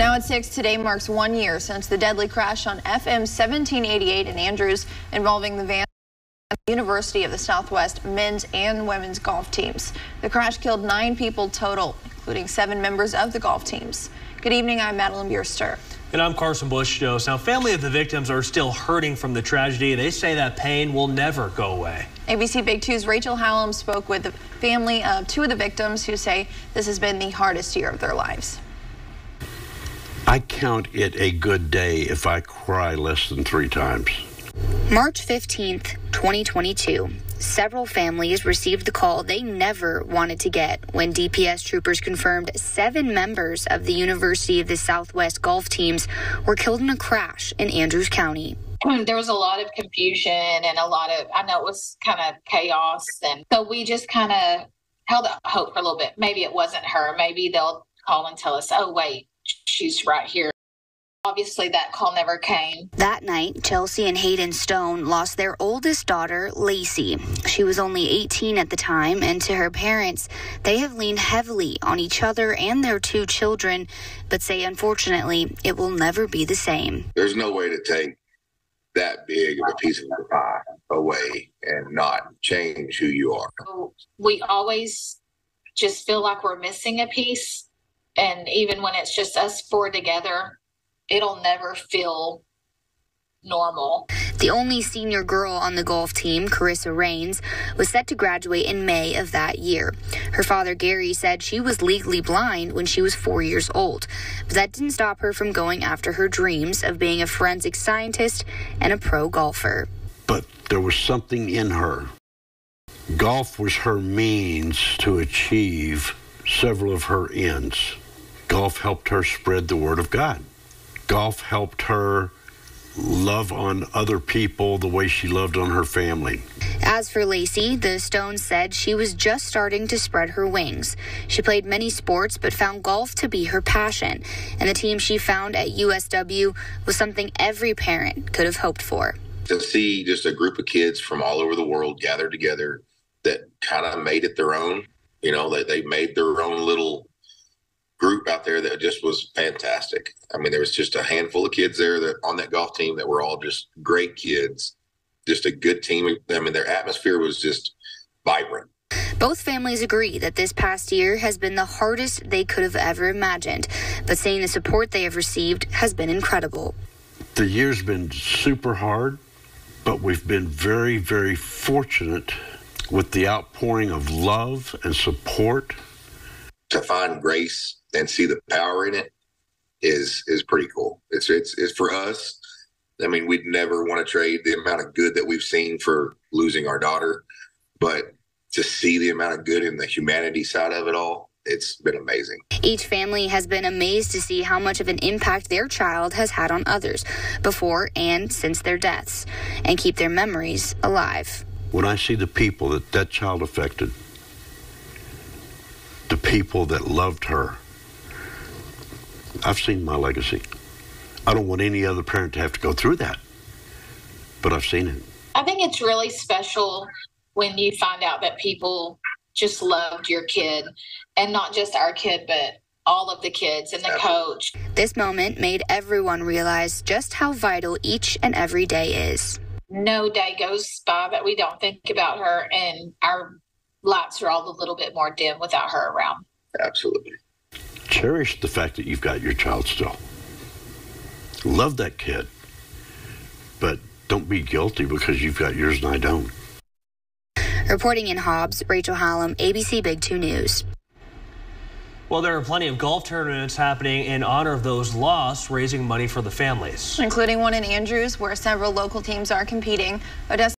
Now at 6, today marks 1 year since the deadly crash on FM 1788 in Andrews involving the van at the University of the Southwest men's and women's golf teams. The crash killed 9 people total, including 7 members of the golf teams. Good evening, I'm Madeline Bierster. And I'm Carson Bush. Now, family of the victims are still hurting from the tragedy. They say that pain will never go away. ABC Big 2's Rachel Hallam spoke with the family of 2 of the victims who say this has been the hardest year of their lives. I count it a good day if I cry less than 3 times. March 15th, 2022. Several families received the call they never wanted to get when DPS troopers confirmed 7 members of the University of the Southwest golf teams were killed in a crash in Andrews County. There was a lot of confusion and I know it was kind of chaos. And so we just kind of held out hope for a little bit. Maybe it wasn't her. Maybe they'll call and tell us, oh, wait, she's right here. Obviously, that call never came. That night, Chelsea and Hayden Stone lost their oldest daughter, Lacey. She was only 18 at the time, and to her parents, they have leaned heavily on each other and their 2 children, but say, unfortunately, it will never be the same. There's no way to take that big of a piece of the pie away and not change who you are. We always just feel like we're missing a piece, and even when it's just us 4 together, it'll never feel normal. The only senior girl on the golf team, Carissa Rains, was set to graduate in May of that year. Her father, Gary, said she was legally blind when she was 4 years old, but that didn't stop her from going after her dreams of being a forensic scientist and a pro golfer. But there was something in her. Golf was her means to achieve several of her ends. Golf helped her spread the word of God. Golf helped her love on other people the way she loved on her family. As for Lacey, the Stones said she was just starting to spread her wings. She played many sports but found golf to be her passion, and the team she found at USW was something every parent could have hoped for. To see just a group of kids from all over the world gathered together that kind of made it their own, they made their own little group out there that just was fantastic. I mean, there was just a handful of kids there that on that golf team that were all just great kids, just a good team. I mean, their atmosphere was just vibrant. Both families agree that this past year has been the hardest they could have ever imagined, but saying the support they have received has been incredible. The year's been super hard, but we've been very, very fortunate with the outpouring of love and support. To find grace and see the power in it is pretty cool. It's for us. I mean, we'd never want to trade the amount of good that we've seen for losing our daughter, but to see the amount of good in the humanity side of it all, it's been amazing. Each family has been amazed to see how much of an impact their child has had on others before and since their deaths, and keep their memories alive. When I see the people that child affected, the people that loved her, I've seen my legacy. I don't want any other parent to have to go through that, but I've seen it. I think it's really special when you find out that people just loved your kid, and not just our kid, but all of the kids and the coach. This moment made everyone realize just how vital each and every day is. No day goes by that we don't think about her, and our lights are all a little bit more dim without her around. Absolutely. Cherish the fact that you've got your child still. Love that kid, but don't be guilty because you've got yours and I don't. Reporting in Hobbs, Rachel Hallam, ABC Big 2 News. Well, there are plenty of golf tournaments happening in honor of those lost, raising money for the families. Including one in Andrews, where several local teams are competing. Odessa